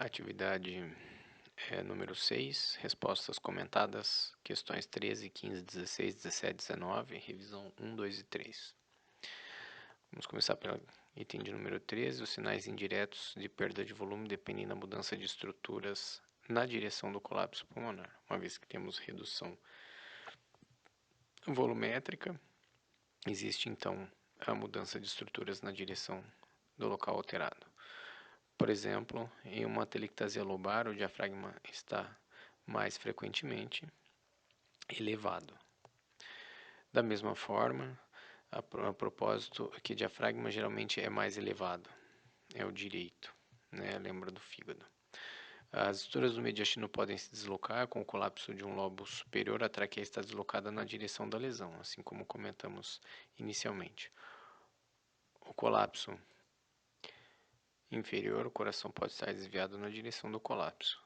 Atividade número 6, respostas comentadas, questões 13, 15, 16, 17, 19, revisão 1, 2 e 3. Vamos começar pelo item de número 13, os sinais indiretos de perda de volume dependem da mudança de estruturas na direção do colapso pulmonar. Uma vez que temos redução volumétrica, existe então a mudança de estruturas na direção do local alterado. Por exemplo, em uma atelectasia lobar, o diafragma está mais frequentemente elevado. Da mesma forma, a propósito, que o diafragma geralmente é mais elevado, é o direito, né? Lembra do fígado. As estruturas do mediastino podem se deslocar com o colapso de um lobo superior, a traqueia está deslocada na direção da lesão, assim como comentamos inicialmente. O colapso inferior, o coração pode estar desviado na direção do colapso.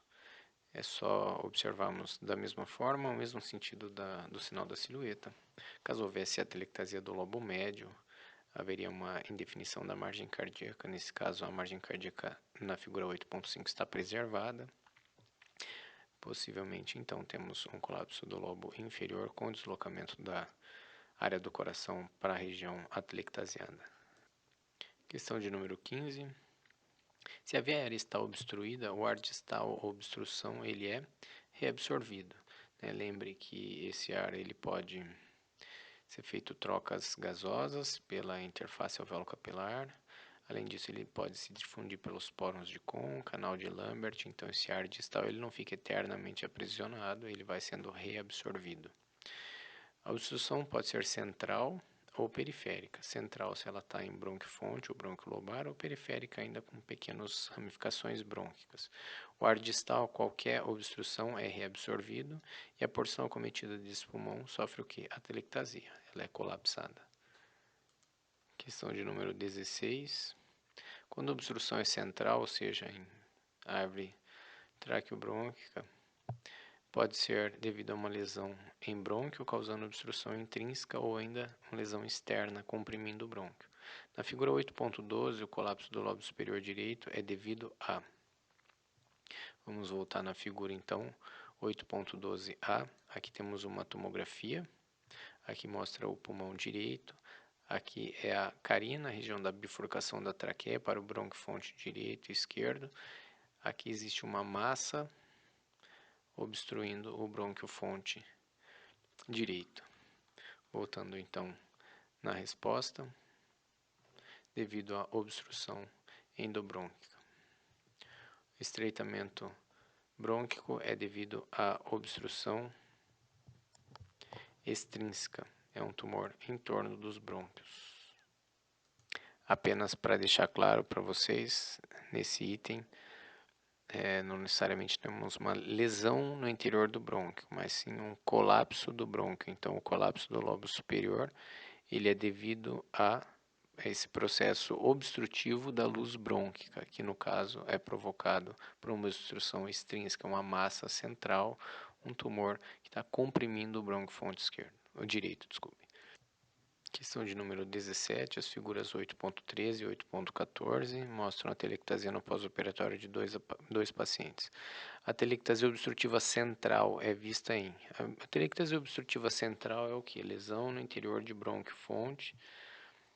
É só observarmos da mesma forma, o mesmo sentido do sinal da silhueta. Caso houvesse atelectasia do lobo médio, haveria uma indefinição da margem cardíaca. Nesse caso, a margem cardíaca na figura 8.5 está preservada. Possivelmente, então, temos um colapso do lobo inferior com deslocamento da área do coração para a região atelectasiada. Questão de número 15. Se a via aérea está obstruída, o ar distal ou obstrução ele é reabsorvido. Lembre que esse ar ele pode ser feito trocas gasosas pela interface alvéolo-capilar. Além disso, ele pode se difundir pelos poros de Kohn, canal de Lambert. Então, esse ar distal ele não fica eternamente aprisionado, ele vai sendo reabsorvido. A obstrução pode ser central ou periférica. Central se ela está em bronquiofonte ou brônquio lobar, ou periférica ainda com pequenas ramificações brônquicas. O ar distal, qualquer obstrução é reabsorvido e a porção acometida desse pulmão sofre o que? Atelectasia, ela é colapsada. Questão de número 16. Quando a obstrução é central, ou seja, em árvore traqueobrônquica, pode ser devido a uma lesão em brônquio, causando obstrução intrínseca ou ainda uma lesão externa, comprimindo o brônquio. Na figura 8.12, o colapso do lobo superior direito é devido a... Vamos voltar na figura então, 8.12a. Aqui temos uma tomografia, aqui mostra o pulmão direito, aqui é a carina, a região da bifurcação da traqueia para o brônquio-fonte direito e esquerdo. Aqui existe uma massa obstruindo o brônquio-fonte direito. Voltando então na resposta, devido à obstrução endobrônquica. Estreitamento brônquico é devido à obstrução extrínseca, é um tumor em torno dos brônquios. Apenas para deixar claro para vocês, nesse item, não necessariamente temos uma lesão no interior do brônquio, mas sim um colapso do brônquio. Então, o colapso do lobo superior, ele é devido a esse processo obstrutivo da luz brônquica, que no caso é provocado por uma obstrução extrínseca, uma massa central, um tumor que está comprimindo o brônquio-fonte esquerdo, o direito, desculpe. Questão de número 17, as figuras 8.13 e 8.14 mostram a atelectasia no pós-operatório de dois pacientes. A atelectasia obstrutiva central é vista em... A atelectasia obstrutiva central é o que? Lesão no interior de brônquio-fonte,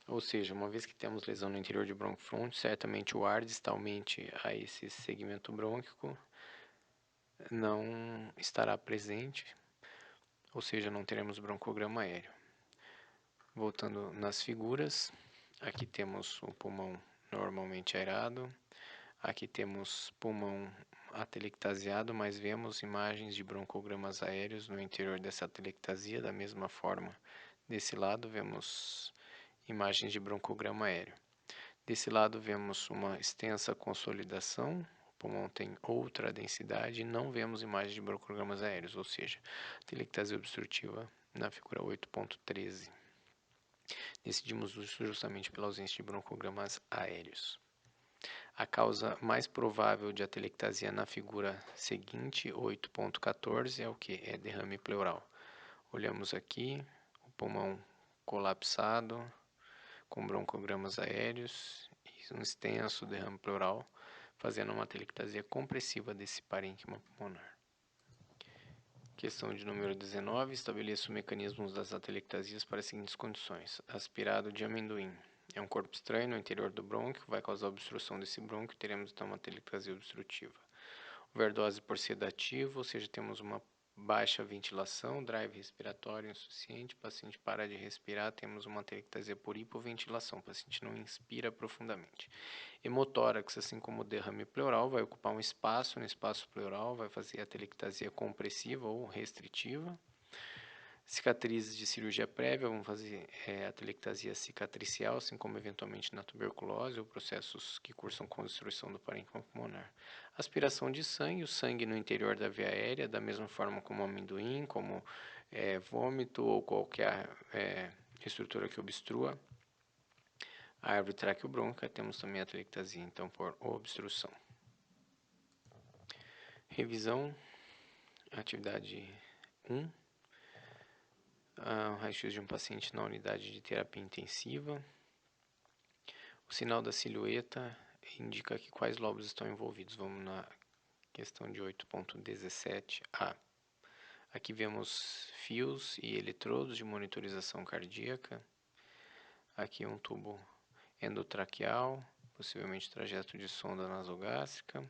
ou seja, uma vez que temos lesão no interior de brônquio-fonte, certamente o ar distalmente a esse segmento brônquico não estará presente, ou seja, não teremos broncograma aéreo. Voltando nas figuras, aqui temos o pulmão normalmente aerado, aqui temos pulmão atelectasiado, mas vemos imagens de broncogramas aéreos no interior dessa atelectasia. Da mesma forma, desse lado vemos imagens de broncograma aéreo. Desse lado vemos uma extensa consolidação, o pulmão tem outra densidade e não vemos imagens de broncogramas aéreos, ou seja, atelectasia obstrutiva na figura 8.13. Decidimos isso justamente pela ausência de broncogramas aéreos. A causa mais provável de atelectasia na figura seguinte, 8.14, é o que? É derrame pleural. Olhamos aqui, o pulmão colapsado, com broncogramas aéreos e um extenso derrame pleural, fazendo uma atelectasia compressiva desse parênquima pulmonar. Questão de número 19. Estabeleça os mecanismos das atelectasias para as seguintes condições. Aspirado de amendoim. É um corpo estranho no interior do brônquio, vai causar obstrução desse brônquio, teremos então uma atelectasia obstrutiva. Overdose por sedativo, ou seja, temos uma baixa ventilação, drive respiratório insuficiente, paciente para de respirar, temos uma atelectasia por hipoventilação, o paciente não inspira profundamente. Hemotórax, assim como o derrame pleural, vai ocupar um espaço no espaço pleural, vai fazer a atelectasia compressiva ou restritiva. Cicatrizes de cirurgia prévia vão fazer atelectasia cicatricial, assim como eventualmente na tuberculose ou processos que cursam com destruição do parênquima pulmonar. Aspiração de sangue, o sangue no interior da via aérea, da mesma forma como amendoim, como vômito ou qualquer estrutura que obstrua a árvore traqueobrônquica, temos também a atelectasia, então, por obstrução. Revisão, atividade 1. Raio-x de um paciente na unidade de terapia intensiva. O sinal da silhueta indica que quais lobos estão envolvidos. Vamos na questão de 8.17a. Aqui vemos fios e eletrodos de monitorização cardíaca. Aqui um tubo endotraqueal, possivelmente trajeto de sonda nasogástrica.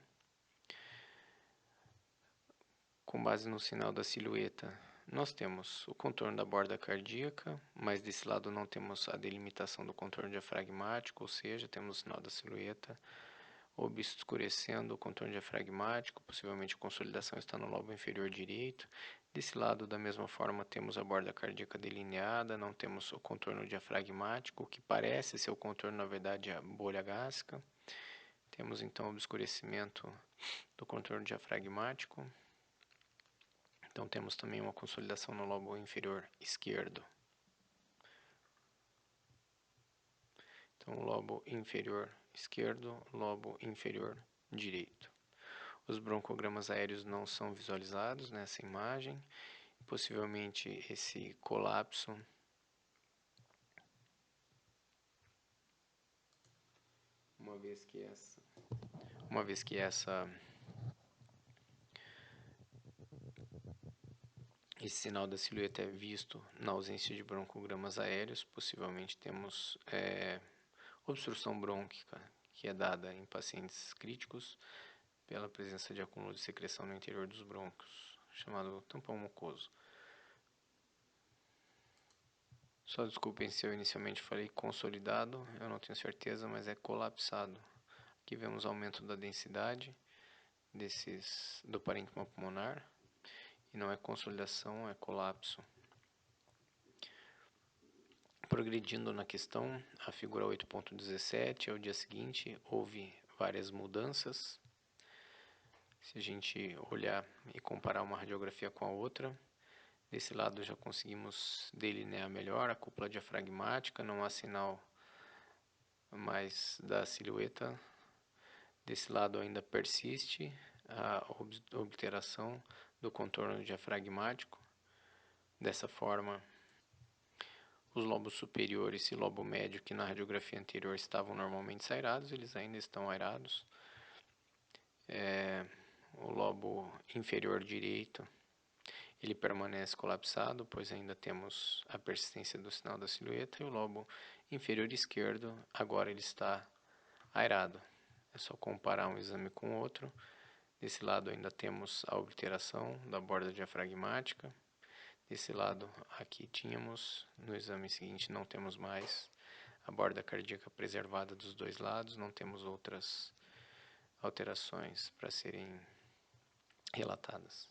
Com base no sinal da silhueta, nós temos o contorno da borda cardíaca, mas desse lado não temos a delimitação do contorno diafragmático, ou seja, temos o sinal da silhueta obscurecendo o contorno diafragmático, possivelmente a consolidação está no lobo inferior direito. Desse lado, da mesma forma, temos a borda cardíaca delineada, não temos o contorno diafragmático, o que parece ser o contorno, na verdade, é a bolha gástrica. Temos então o obscurecimento do contorno diafragmático. Então temos também uma consolidação no lobo inferior esquerdo. Então, lobo inferior esquerdo, lobo inferior direito. Os broncogramas aéreos não são visualizados nessa imagem. Possivelmente esse colapso uma vez que esse sinal da silhueta é visto na ausência de broncogramas aéreos, possivelmente temos obstrução brônquica, que é dada em pacientes críticos pela presença de acúmulo de secreção no interior dos brônquios, chamado tampão mucoso. Só desculpem se eu inicialmente falei consolidado, eu não tenho certeza, mas é colapsado. Aqui vemos aumento da densidade do parênquima pulmonar, e não é consolidação, é colapso. Progredindo na questão, a figura 8.17 é o dia seguinte, houve várias mudanças. Se a gente olhar e comparar uma radiografia com a outra, desse lado já conseguimos delinear melhor a cúpula diafragmática, não há sinal mais da silhueta. Desse lado ainda persiste a obliteração do contorno diafragmático. Dessa forma, os lobos superiores e lobo médio, que na radiografia anterior estavam normalmente airados, eles ainda estão airados. O lobo inferior direito, ele permanece colapsado, pois ainda temos a persistência do sinal da silhueta, e o lobo inferior esquerdo, agora ele está airado. É só comparar um exame com o outro. Desse lado ainda temos a obliteração da borda diafragmática. Desse lado aqui tínhamos, no exame seguinte não temos mais a borda cardíaca preservada dos dois lados, não temos outras alterações para serem relatadas.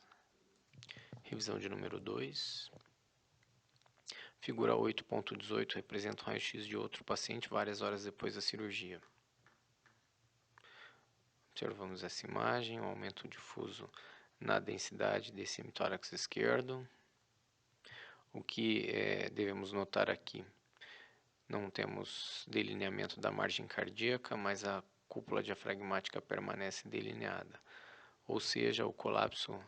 Revisão de número 2. Figura 8.18 representa o raio-x de outro paciente várias horas depois da cirurgia. Observamos essa imagem, um aumento difuso na densidade desse hemitórax esquerdo. O que devemos notar aqui, não temos delineamento da margem cardíaca, mas a cúpula diafragmática permanece delineada. Ou seja, o colapso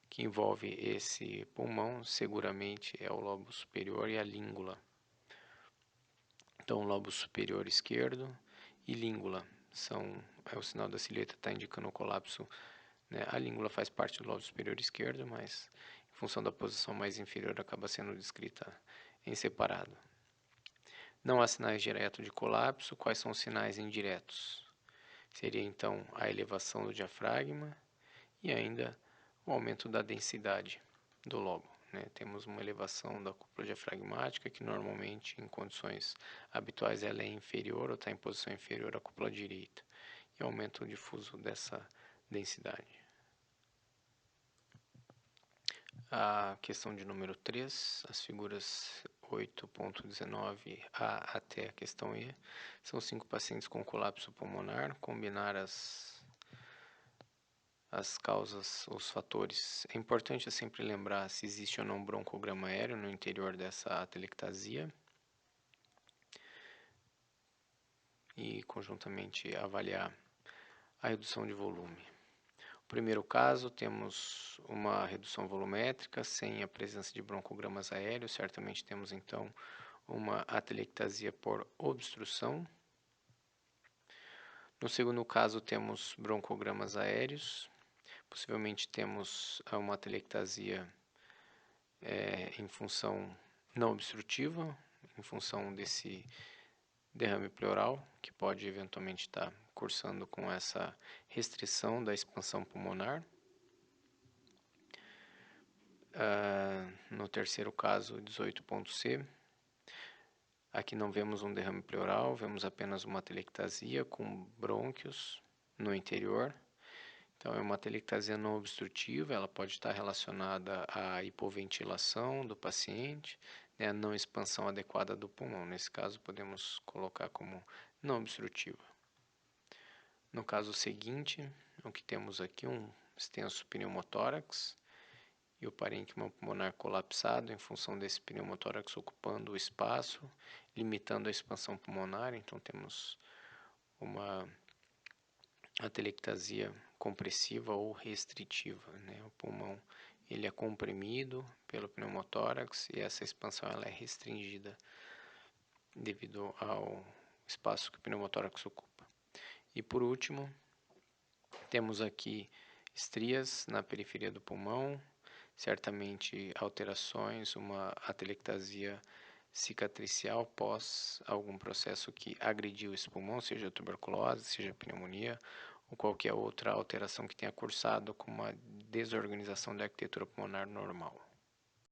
que envolve esse pulmão seguramente é o lobo superior e a língula. Então, lobo superior esquerdo e língula o sinal da silhueta está indicando o colapso, né? A língula faz parte do lobo superior esquerdo, mas em função da posição mais inferior acaba sendo descrita em separado. Não há sinais diretos de colapso. Quais são os sinais indiretos? Seria então a elevação do diafragma e ainda o aumento da densidade do lobo, né? Temos uma elevação da cúpula diafragmática que normalmente em condições habituais ela é inferior ou está em posição inferior à cúpula direita, e aumento difuso dessa densidade. A questão de número 3, as figuras 8.19a até a questão E, são 5 pacientes com colapso pulmonar. Combinar as causas, os fatores. É importante sempre lembrar se existe ou não broncograma aéreo no interior dessa atelectasia e conjuntamente avaliar a redução de volume. No primeiro caso, temos uma redução volumétrica sem a presença de broncogramas aéreos. Certamente temos então uma atelectasia por obstrução. No segundo caso, temos broncogramas aéreos. Possivelmente temos uma atelectasia em função não obstrutiva, em função desse derrame pleural, que pode eventualmente estar cursando com essa restrição da expansão pulmonar. No terceiro caso, 18.c, aqui não vemos um derrame pleural, vemos apenas uma atelectasia com brônquios no interior. Então, é uma atelectasia não obstrutiva, ela pode estar relacionada à hipoventilação do paciente, né, a não expansão adequada do pulmão. Nesse caso, podemos colocar como não obstrutiva. No caso seguinte, o que temos aqui, um extenso pneumotórax e o parênquima pulmonar colapsado em função desse pneumotórax ocupando o espaço, limitando a expansão pulmonar. Então, temos uma atelectasia compressiva ou restritiva, né? O pulmão ele é comprimido pelo pneumotórax e essa expansão ela é restringida devido ao espaço que o pneumotórax ocupa. E por último, temos aqui estrias na periferia do pulmão, certamente alterações, uma atelectasia cicatricial pós algum processo que agrediu esse pulmão, seja tuberculose, seja pneumonia, ou qualquer outra alteração que tenha cursado com uma desorganização da arquitetura pulmonar normal.